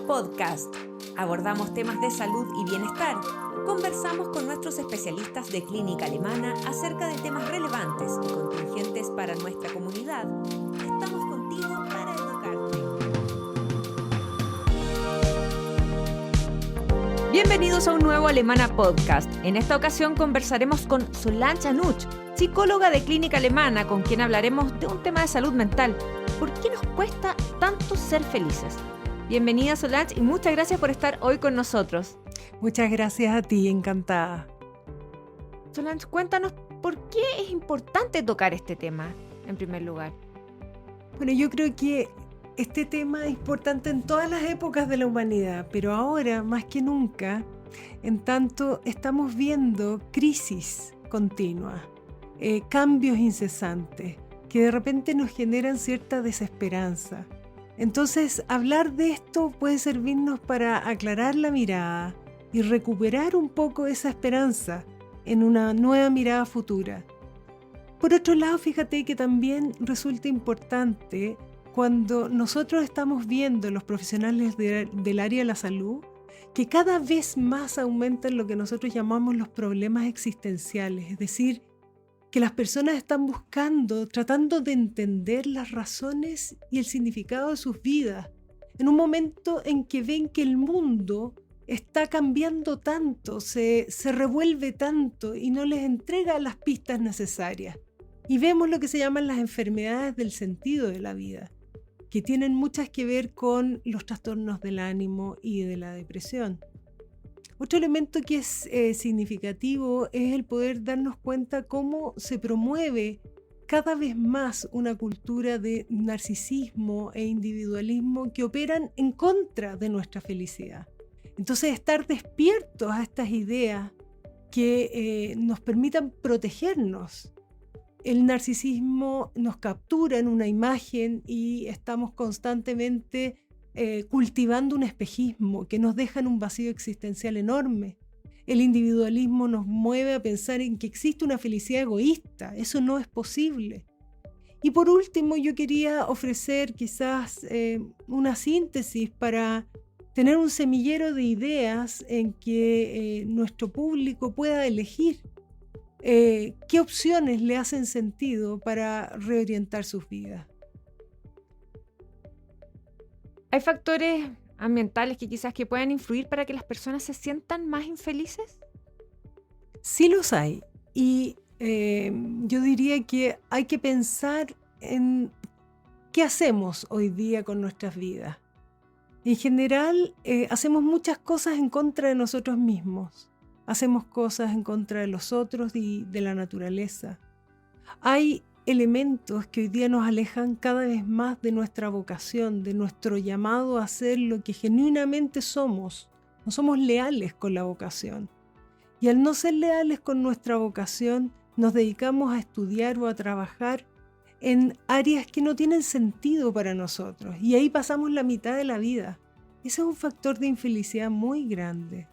Podcast. Abordamos temas de salud y bienestar. Conversamos con nuestros especialistas de clínica alemana acerca de temas relevantes y contingentes para nuestra comunidad. Estamos contigo para educarte. Bienvenidos a un nuevo Alemana Podcast. En esta ocasión conversaremos con Solange Anuch, psicóloga de clínica alemana, con quien hablaremos de un tema de salud mental. ¿Por qué nos cuesta tanto ser felices? Bienvenida, Solange, y muchas gracias por estar hoy con nosotros. Muchas gracias a ti, encantada. Solange, cuéntanos por qué es importante tocar este tema, en primer lugar. Bueno, yo creo que este tema es importante en todas las épocas de la humanidad, pero ahora, más que nunca, en tanto estamos viendo crisis continua, cambios incesantes, que de repente nos generan cierta desesperanza. Entonces, hablar de esto puede servirnos para aclarar la mirada y recuperar un poco esa esperanza en una nueva mirada futura. Por otro lado, fíjate que también resulta importante cuando nosotros estamos viendo, los profesionales del área de la salud, que cada vez más aumentan lo que nosotros llamamos los problemas existenciales, es decir, que las personas están tratando de entender las razones y el significado de sus vidas, en un momento en que ven que el mundo está cambiando tanto, se revuelve tanto y no les entrega las pistas necesarias. Y vemos lo que se llaman las enfermedades del sentido de la vida, que tienen muchas que ver con los trastornos del ánimo y de la depresión. Otro elemento que es significativo es el poder darnos cuenta cómo se promueve cada vez más una cultura de narcisismo e individualismo que operan en contra de nuestra felicidad. Entonces, estar despiertos a estas ideas que nos permitan protegernos. El narcisismo nos captura en una imagen y estamos constantemente cultivando un espejismo que nos deja en un vacío existencial enorme. El individualismo nos mueve a pensar en que existe una felicidad egoísta. Eso no es posible. Y por último, yo quería ofrecer quizás una síntesis para tener un semillero de ideas en que nuestro público pueda elegir qué opciones le hacen sentido para reorientar sus vidas. ¿Hay factores ambientales que quizás que puedan influir para que las personas se sientan más infelices? Sí los hay. Y yo diría que hay que pensar en qué hacemos hoy día con nuestras vidas. En general, hacemos muchas cosas en contra de nosotros mismos. Hacemos cosas en contra de los otros y de la naturaleza. Hay elementos que hoy día nos alejan cada vez más de nuestra vocación, de nuestro llamado a ser lo que genuinamente somos. No somos leales con la vocación. Y al no ser leales con nuestra vocación, nos dedicamos a estudiar o a trabajar en áreas que no tienen sentido para nosotros. Y ahí pasamos la mitad de la vida. Ese es un factor de infelicidad muy grande.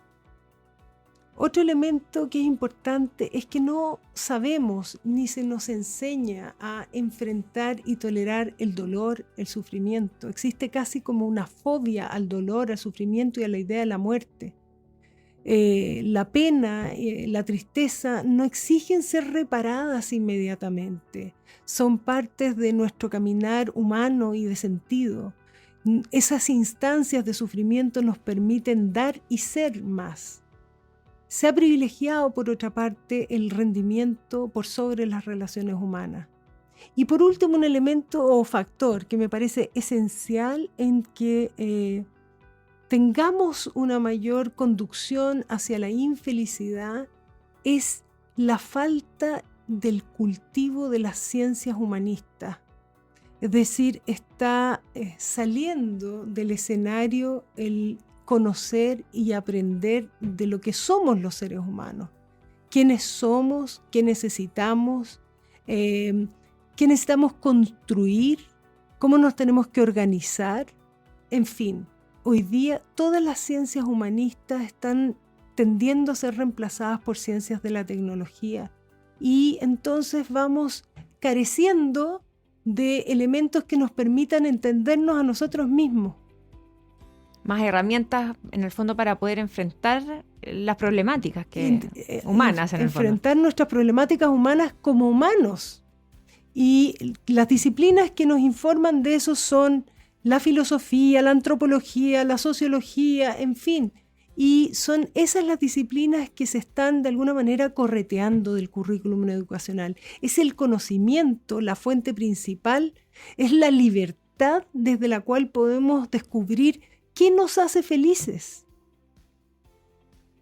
Otro elemento que es importante es que no sabemos ni se nos enseña a enfrentar y tolerar el dolor, el sufrimiento. Existe casi como una fobia al dolor, al sufrimiento y a la idea de la muerte. La pena, la tristeza no exigen ser reparadas inmediatamente. Son partes de nuestro caminar humano y de sentido. Esas instancias de sufrimiento nos permiten dar y ser más. Se ha privilegiado, por otra parte, el rendimiento por sobre las relaciones humanas. Y por último, un elemento o factor que me parece esencial en que tengamos una mayor conducción hacia la infelicidad es la falta del cultivo de las ciencias humanistas. Es decir, está saliendo del escenario el conocer y aprender de lo que somos los seres humanos. ¿Quiénes somos? ¿Qué necesitamos? ¿Qué necesitamos construir? ¿Cómo nos tenemos que organizar? En fin, hoy día todas las ciencias humanistas están tendiendo a ser reemplazadas por ciencias de la tecnología y entonces vamos careciendo de elementos que nos permitan entendernos a nosotros mismos. más herramientas en el fondo para poder enfrentar las problemáticas humanas en el fondo. Enfrentar nuestras problemáticas humanas como humanos. Y las disciplinas que nos informan de eso son la filosofía, la antropología, la sociología, en fin. Y son esas las disciplinas que se están de alguna manera correteando del currículum educacional. Es el conocimiento, la fuente principal, es la libertad desde la cual podemos descubrir qué nos hace felices.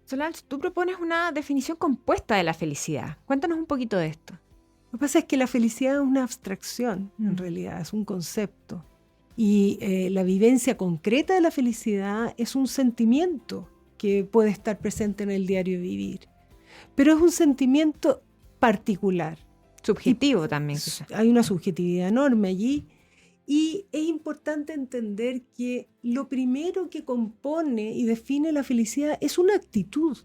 Solange, tú propones una definición compuesta de la felicidad. Cuéntanos un poquito de esto. Lo que pasa es que la felicidad es una abstracción, en realidad, es un concepto. Y la vivencia concreta de la felicidad es un sentimiento que puede estar presente en el diario vivir. Pero es un sentimiento particular. Subjetivo también. Hay una subjetividad enorme allí. Y es importante entender que lo primero que compone y define la felicidad es una actitud.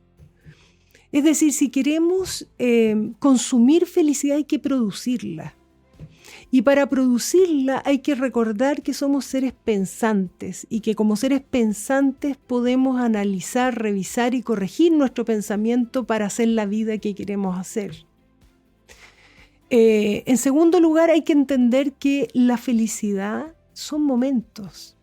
Es decir, si queremos consumir felicidad hay que producirla. Y para producirla hay que recordar que somos seres pensantes y que como seres pensantes podemos analizar, revisar y corregir nuestro pensamiento para hacer la vida que queremos hacer. En segundo lugar, hay que entender que la felicidad son momentos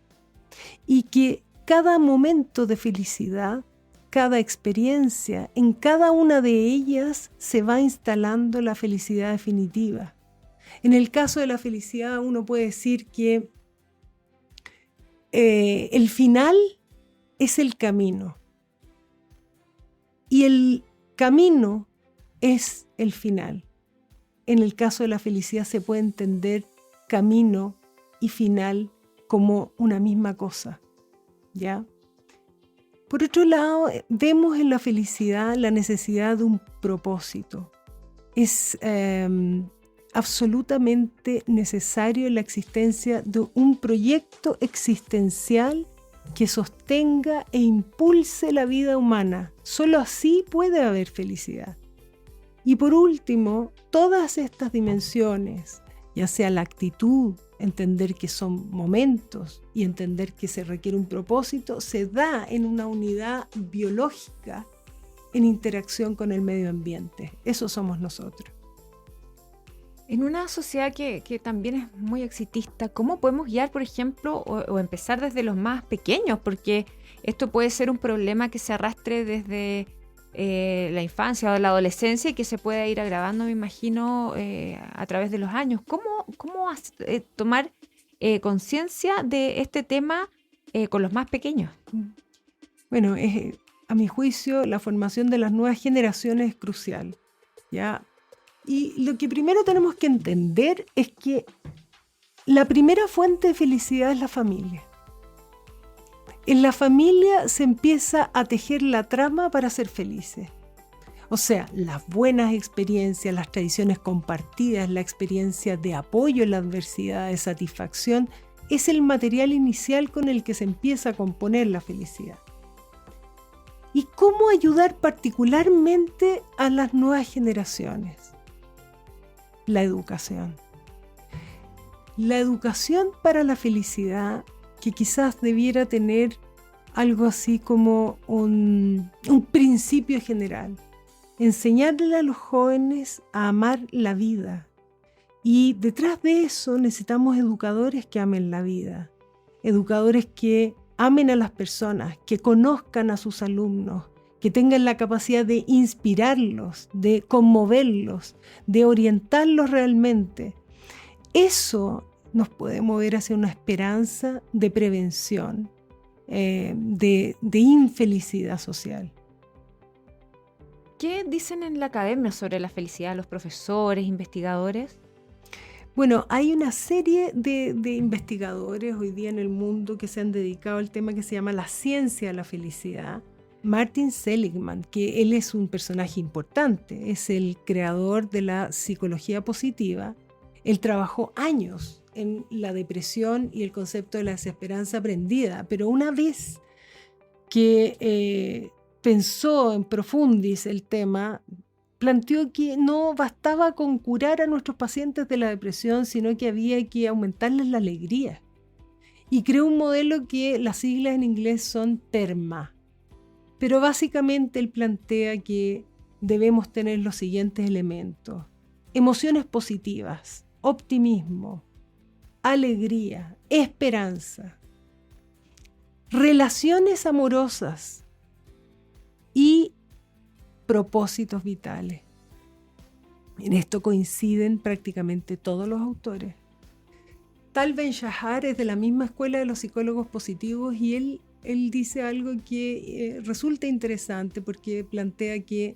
y que cada momento de felicidad, cada experiencia, en cada una de ellas se va instalando la felicidad definitiva. En el caso de la felicidad, uno puede decir que el final es el camino y el camino es el final. En el caso de la felicidad se puede entender camino y final como una misma cosa, ¿ya? Por otro lado, vemos en la felicidad la necesidad de un propósito. Es absolutamente necesario la existencia de un proyecto existencial que sostenga e impulse la vida humana. Solo así puede haber felicidad. Y por último, todas estas dimensiones, ya sea la actitud, entender que son momentos y entender que se requiere un propósito, se da en una unidad biológica en interacción con el medio ambiente. Eso somos nosotros. En una sociedad que también es muy exitista, ¿cómo podemos guiar, por ejemplo, o empezar desde los más pequeños? Porque esto puede ser un problema que se arrastre desde la infancia o la adolescencia y que se pueda ir agravando, me imagino, a través de los años. ¿Cómo tomar conciencia de este tema con los más pequeños? Bueno, a mi juicio, la formación de las nuevas generaciones es crucial, ¿ya? Y lo que primero tenemos que entender es que la primera fuente de felicidad es la familia. En la familia se empieza a tejer la trama para ser felices. O sea, las buenas experiencias, las tradiciones compartidas, la experiencia de apoyo en la adversidad, de satisfacción, es el material inicial con el que se empieza a componer la felicidad. ¿Y cómo ayudar particularmente a las nuevas generaciones? La educación. La educación para la felicidad, que quizás debiera tener algo así como un principio general. Enseñarle a los jóvenes a amar la vida. Y detrás de eso necesitamos educadores que amen la vida. Educadores que amen a las personas, que conozcan a sus alumnos, que tengan la capacidad de inspirarlos, de conmoverlos, de orientarlos realmente. Eso nos puede mover hacia una esperanza de prevención, de infelicidad social. ¿Qué dicen en la academia sobre la felicidad los profesores, investigadores? Bueno, hay una serie de investigadores hoy día en el mundo que se han dedicado al tema que se llama la ciencia de la felicidad. Martin Seligman, que él es un personaje importante, es el creador de la psicología positiva. Él trabajó años en la depresión y el concepto de la desesperanza aprendida, pero una vez que pensó en profundis el tema, planteó que no bastaba con curar a nuestros pacientes de la depresión, sino que había que aumentarles la alegría. y creó un modelo que las siglas en inglés son PERMA. Pero básicamente él plantea que debemos tener los siguientes elementos: emociones positivas, optimismo, alegría, esperanza, relaciones amorosas y propósitos vitales. En esto coinciden prácticamente todos los autores. Tal Ben-Shahar es de la misma escuela de los psicólogos positivos y él dice algo que resulta interesante porque plantea que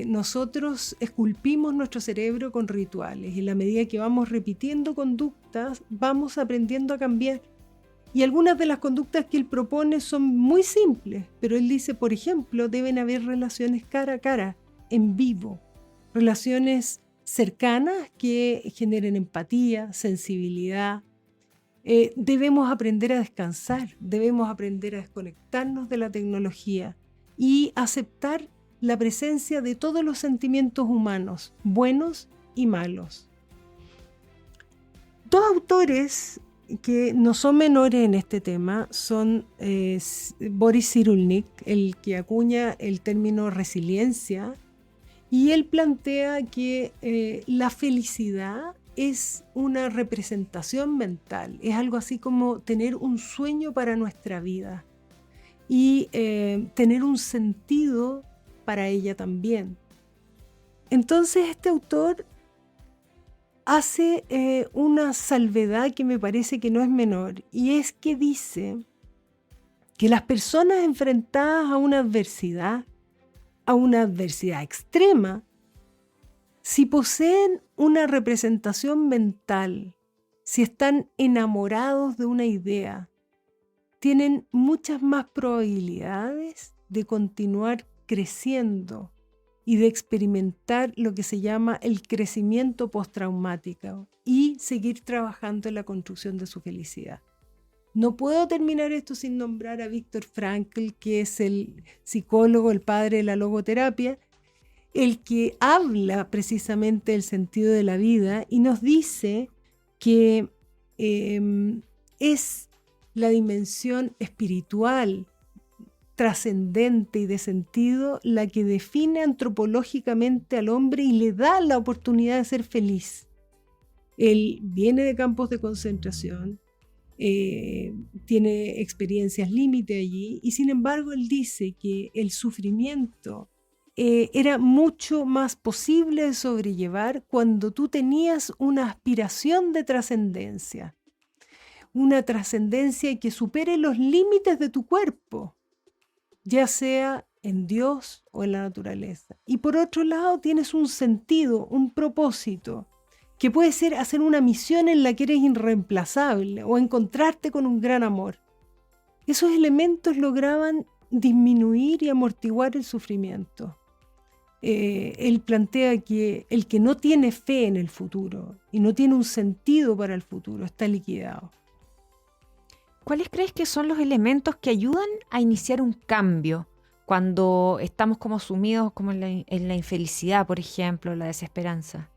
nosotros esculpimos nuestro cerebro con rituales y en la medida que vamos repitiendo conductas vamos aprendiendo a cambiar. Y algunas de las conductas que él propone son muy simples, pero él dice, por ejemplo, deben haber relaciones cara a cara, en vivo, relaciones cercanas que generen empatía, sensibilidad. Debemos aprender a descansar, debemos aprender a desconectarnos de la tecnología y aceptar la presencia de todos los sentimientos humanos, buenos y malos. Dos autores que no son menores en este tema son Boris Cyrulnik, el que acuña el término resiliencia, y él plantea que la felicidad es una representación mental, es algo así como tener un sueño para nuestra vida y tener un sentido para ella también. Entonces este autor hace una salvedad que me parece que no es menor, y es que dice que las personas enfrentadas a una adversidad extrema, si poseen una representación mental, si están enamorados de una idea, tienen muchas más probabilidades de continuar creciendo y de experimentar lo que se llama el crecimiento postraumático y seguir trabajando en la construcción de su felicidad. No puedo terminar esto sin nombrar a Viktor Frankl, que es el psicólogo, el padre de la logoterapia, el que habla precisamente del sentido de la vida y nos dice que es la dimensión espiritual, trascendente y de sentido la que define antropológicamente al hombre y le da la oportunidad de ser feliz. Él viene de campos de concentración, tiene experiencias límite allí y sin embargo él dice que el sufrimiento era mucho más posible de sobrellevar cuando tú tenías una aspiración de trascendencia, una trascendencia que supere los límites de tu cuerpo, ya sea en Dios o en la naturaleza. Y por otro lado tienes un sentido, un propósito, que puede ser hacer una misión en la que eres irreemplazable o encontrarte con un gran amor. Esos elementos lograban disminuir y amortiguar el sufrimiento. Él plantea que el que no tiene fe en el futuro y no tiene un sentido para el futuro está liquidado. ¿Cuáles crees que son los elementos que ayudan a iniciar un cambio cuando estamos como sumidos como en la infelicidad, por ejemplo, la desesperanza?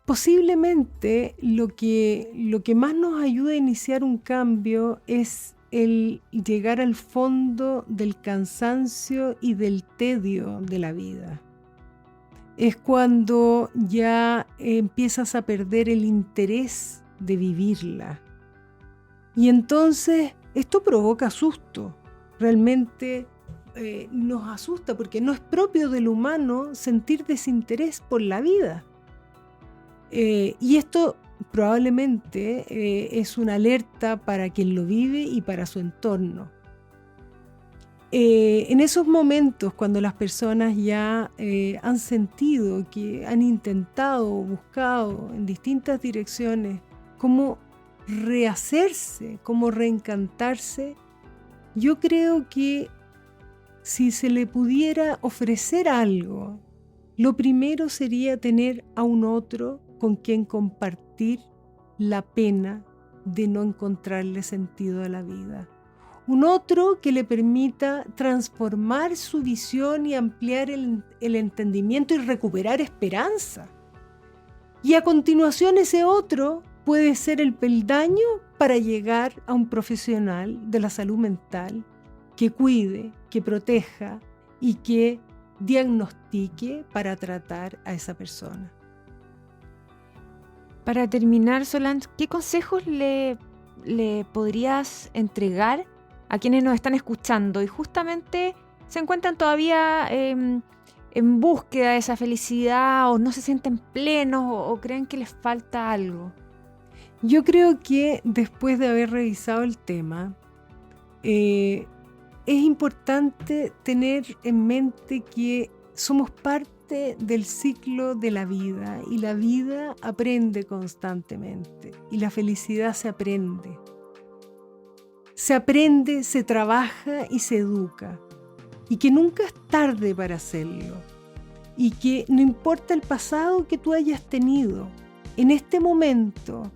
Posiblemente lo que más nos ayuda a iniciar un cambio es el llegar al fondo del cansancio y del tedio de la vida. Es cuando ya empiezas a perder el interés de vivirla. Y entonces esto provoca susto. Realmente nos asusta porque no es propio del humano sentir desinterés por la vida. Y esto probablemente es una alerta para quien lo vive y para su entorno. En esos momentos, cuando las personas ya han sentido que han intentado o buscado en distintas direcciones cómo rehacerse, cómo reencantarse, yo creo que si se le pudiera ofrecer algo, lo primero sería tener a un otro con quien compartir la pena de no encontrarle sentido a la vida. Un otro que le permita transformar su visión y ampliar el entendimiento y recuperar esperanza. Y a continuación ese otro puede ser el peldaño para llegar a un profesional de la salud mental que cuide, que proteja y que diagnostique para tratar a esa persona. Para terminar, Solange, ¿qué consejos le podrías entregar a quienes nos están escuchando y justamente se encuentran todavía en búsqueda de esa felicidad o no se sienten plenos o creen que les falta algo? Yo creo que después de haber revisado el tema, es importante tener en mente que somos parte del ciclo de la vida y la vida aprende constantemente y la felicidad se aprende. Se aprende, se trabaja y se educa y que nunca es tarde para hacerlo y que no importa el pasado que tú hayas tenido, en este momento,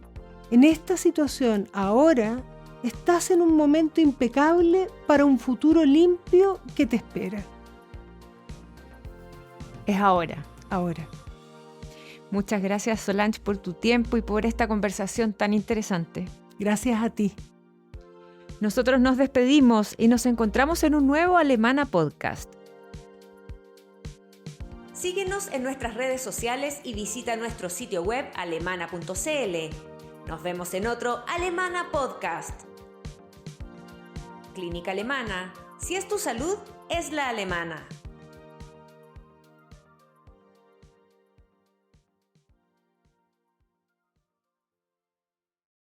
en esta situación, ahora, estás en un momento impecable para un futuro limpio que te espera. Es ahora. Ahora. Muchas gracias, Solange, por tu tiempo y por esta conversación tan interesante. Gracias a ti. Nosotros nos despedimos y nos encontramos en un nuevo Alemana Podcast. Síguenos en nuestras redes sociales y visita nuestro sitio web alemana.cl. Nos vemos en otro Alemana Podcast. Clínica Alemana. Si es tu salud, es la alemana.